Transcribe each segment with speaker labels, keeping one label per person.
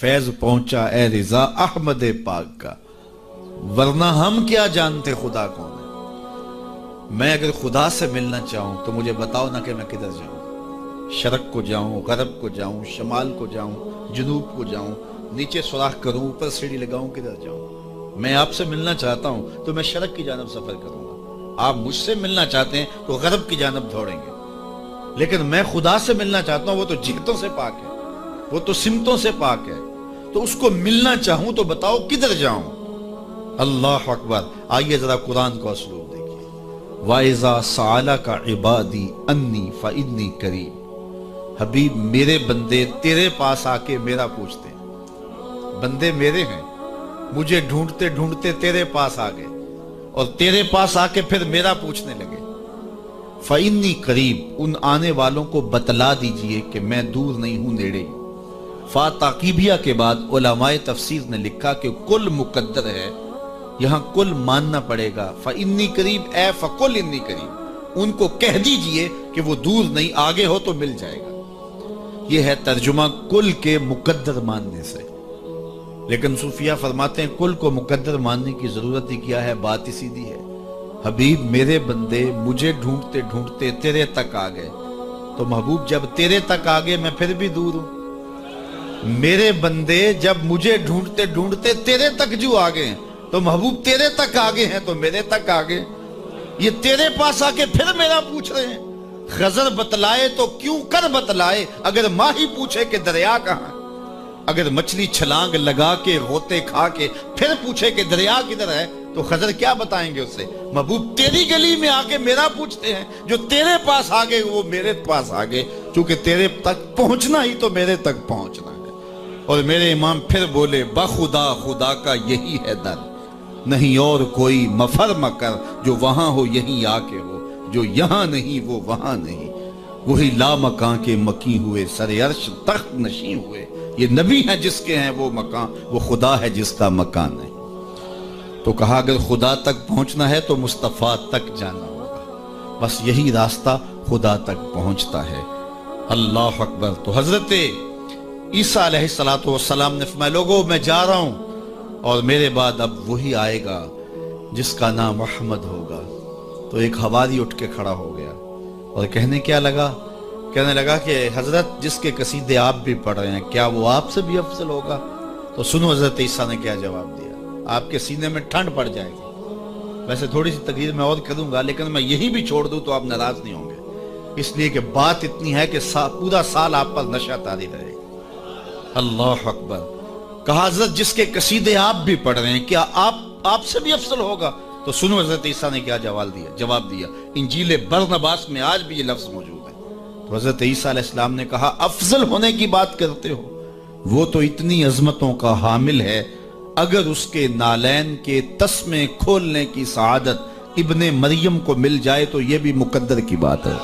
Speaker 1: फैज पहुंचा ए रिजा अहमद पाक का, वरना हम क्या जानते खुदा कौन है। मैं अगर खुदा से मिलना चाहूं तो मुझे बताओ ना कि मैं किधर जाऊं। शरक को जाऊं, गरब को जाऊं, शमाल को जाऊं, जुनूब को जाऊं, नीचे सुराख करूं, ऊपर सीढ़ी लगाऊं, किधर जाऊं। मैं आपसे मिलना चाहता हूं तो मैं शरक की जानब सफर करूंगा। आप मुझसे मिलना चाहते हैं तो गरब की जानब दौड़ेंगे। लेकिन मैं खुदा से मिलना चाहता हूं, वो तो जिहतों से पाक है, वो तो सिमतों से पाक है। तो उसको मिलना चाहूं तो बताओ किधर जाऊं। अल्लाह अकबर। आइए जरा कुरान को असलूब देखिए। वाइजा साला का इबादी अन्नी फइन्नी करीब। हबीब मेरे बंदे तेरे पास आके मेरा पूछते हैं। बंदे मेरे हैं, मुझे ढूंढते ढूंढते तेरे पास आ गए और तेरे पास आके फिर मेरा पूछने लगे। फइन्नी करीब, उन आने वालों को बतला दीजिए कि मैं दूर नहीं हूं, नेड़े ही। फा ताकीबिया के बाद उलमाए तफसीर ने लिखा कि कुल मुकद्दर है, यहां कुल मानना पड़ेगा। फइन्नी करीब ए फकुल इन्नी करीब, उनको कह दीजिए कि वो दूर नहीं, आगे हो तो मिल जाएगा। यह है तर्जुमा कुल के मुकद्दर मानने से। लेकिन सूफिया फरमाते हैं कुल को मुकद्दर मानने की जरूरत ही क्या है, बात ही सीधी है। हबीब मेरे बंदे मुझे ढूंढते ढूंढते तेरे तक आ गए, तो महबूब जब तेरे तक आ गए मैं फिर भी दूर हूं। मेरे बंदे जब मुझे ढूंढते ढूंढते तेरे तक जो आ गए तो महबूब तेरे तक आ गए हैं तो मेरे तक आ गए। ये तेरे पास आके फिर मेरा पूछ रहे हैं। खजर बतलाए तो क्यों कर बतलाए, अगर माही पूछे कि दरिया कहां। अगर मछली छलांग लगा के होते खा के फिर पूछे कि दरिया किधर है तो खजर क्या बताएंगे उससे। महबूब तेरी गली में आके मेरा पूछते हैं, जो तेरे पास आ गए वो मेरे पास आ गए, क्योंकि तेरे तक पहुंचना ही तो मेरे तक पहुंचना है। और मेरे इमाम फिर बोले बखुदा खुदा का यही है दर, नहीं और कोई मफर मकर, जो वहां हो यहीं आके हो, जो यहां नहीं वो वहां नहीं। वही लामकां के मकी हुए, सरे अर्श तख्त नशी हुए। ये नबी है जिसके हैं वो मकान, वो खुदा है जिसका मकान है। तो कहा अगर खुदा तक पहुंचना है तो मुस्तफा तक जाना होगा, बस यही रास्ता खुदा तक पहुंचता है। अल्लाह अकबर। तो हजरत ईसा अलैहिस्सलातु वस्सलाम ने फरमाया लोगों मैं जा रहा हूं और मेरे बाद अब वही आएगा जिसका नाम अहमद होगा। तो एक हवारी उठ के खड़ा हो गया और कहने लगा कि हजरत जिसके कसीदे आप भी पढ़ रहे हैं क्या वो आपसे भी अफजल होगा। तो सुनो हजरत ईसा ने क्या जवाब दिया। आपके सीने में ठंड पड़ जाएगी। वैसे थोड़ी सी तकरीर मैं और करूंगा, लेकिन मैं यही भी छोड़ दूं तो आप नाराज नहीं होंगे, इसलिए कि बात इतनी है कि पूरा साल आप पर नशा तारी रहेगा। अल्लाह अकबर। कहा हजरत जिसके कसीदे आप भी पढ़ रहे हैं क्या आपसे भी अफजल होगा। तो सुनो हजरत ईसा ने क्या जवाब दिया। इंजील बरनबास में आज भी ये लफ्ज मौजूद है। तो हजरत ईसा अलैहिस्सलाम ने कहा अफजल होने की बात करते हो, वो तो इतनी अजमतों का हामिल है, अगर उसके नालैन के तस्मे खोलने की सआदत इब्ने मरियम को मिल जाए तो यह भी मुकद्दर की बात है,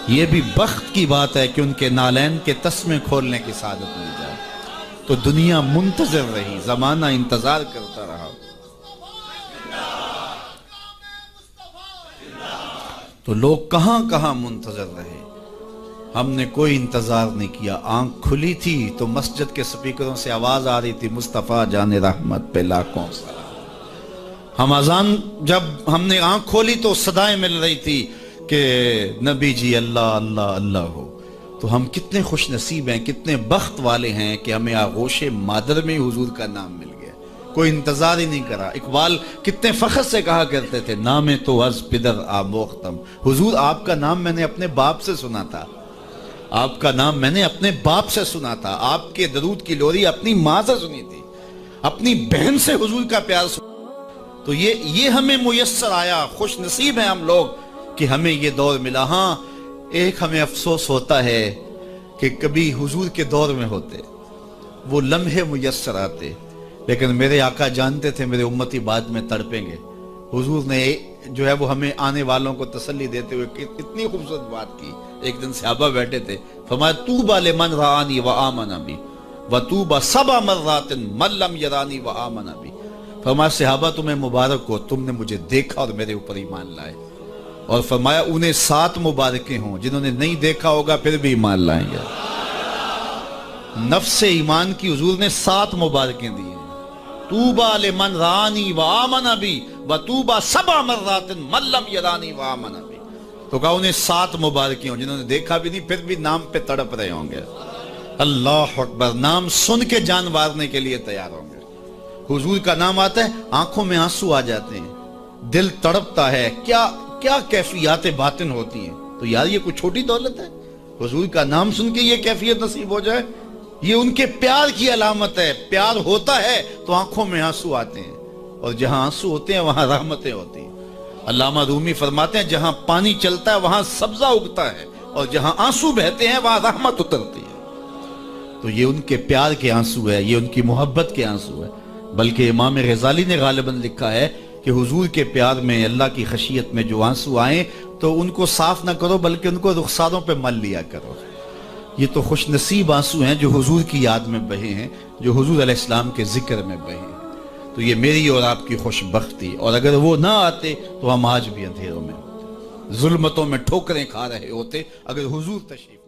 Speaker 1: यह भी बख्त की बात है कि उनके नालैन के तस्मे खोलने की सआदत मिल जाए। तो दुनिया मुंतजर रही, जमाना इंतजार करता रहा। तो लोग कहां कहां मुंतजर रहे, हमने कोई इंतजार नहीं किया। आंख खुली थी तो मस्जिद के स्पीकरों से आवाज आ रही थी मुस्तफा जाने रहमत पे लाखों सलाम। हम अजान जब हमने आंख खोली तो सदाएं मिल रही थी कि नबी जी अल्लाह अल्लाह अल्लाह हो। तो हम कितने खुश नसीब हैं, कितने बख्त वाले हैं कि हमें आगोशे मादर में हुजूर का नाम मिल गया, कोई इंतजार ही नहीं करा। इकबाल कितने फख्र से कहा करते थे नामे तो अज पिदर आमोख्तम। हुजूर आपका नाम मैंने अपने बाप से सुना था, आपका नाम मैंने अपने बाप से सुना था, आपके दरूद की लोरी अपनी माँ से सुनी थी, अपनी बहन से हुजूर का प्यार सुना। तो ये हमें मुयस्सर आया। खुश नसीब है हम लोग कि हमें ये दौर मिला। हाँ एक हमें अफसोस होता है कि कभी हुजूर के दौर में होते, वो लम्हे मुयस्सर आते, लेकिन मेरे आका जानते थे मेरे उम्मती बाद में तड़पेंगे। हुजूर ने जो है वो हमें आने वालों को तसल्ली देते हुए इतनी खूबसूरत बात की। एक दिन सहाबा बैठे थे, फरमाया तूबा लिमन रानी व आमना बी व तूबा सबा मर्रातिन मन लम यरानी व आमना बी। फरमाया सहाबा तुम्हें मुबारक हो, तुमने मुझे देखा और मेरे ऊपर ईमान लाए। और फरमाया उन्हें 7 मुबारकें हों जिन्होंने नहीं देखा होगा फिर भी ईमान लाएंगे। نفس ایمان کی حضور نے 7 مبارکیں دی ہیں. طوبى لمن رانی وآمن بی وطوبى 7 مرات من لم یرانی وآمن بی. تو کہا انہیں 7 مبارکیں ہوں جنہوں نے دیکھا بھی نہیں پھر بھی نام پہ تڑپ رہے ہوں گے. اللہ اکبر. نام سن کے جان مارنے کے لیے تیار ہوں گے. حضور کا نام آتا ہے آنکھوں میں آنسو آ جاتے ہیں, دل تڑپتا ہے. کیا کیفیات باطن ہوتی ہیں. تو یار یہ کوئی چھوٹی دولت ہے؟ حضور کا نام سن کے یہ کیفیت نصیب ہو جائے, یہ ان کے پیار کی علامت ہے. پیار ہوتا ہے تو آنکھوں میں آنسو آتے ہیں, اور جہاں آنسو ہوتے ہیں وہاں رحمتیں ہوتی ہیں. علامہ رومی فرماتے ہیں جہاں پانی چلتا ہے وہاں سبزہ اگتا ہے, اور جہاں آنسو بہتے ہیں وہاں رحمت اترتی ہے. تو یہ ان کے پیار کے آنسو ہے, یہ ان کی محبت کے آنسو ہے. بلکہ امام غزالی نے غالباً لکھا ہے کہ حضور کے پیار میں, اللہ کی خشیت میں جو آنسو آئیں تو ان کو صاف نہ کرو بلکہ ان کو رخساروں پہ مل لیا کرو. یہ تو خوش نصیب آنسو ہیں جو حضور کی یاد میں بہے ہیں, جو حضور علیہ السلام کے ذکر میں بہے ہیں. تو یہ میری اور آپ کی خوش بختی. اور اگر وہ نہ آتے تو ہم آج بھی اندھیروں میں ہوتے, ظلمتوں میں ٹھوکریں کھا رہے ہوتے. اگر حضور تشریف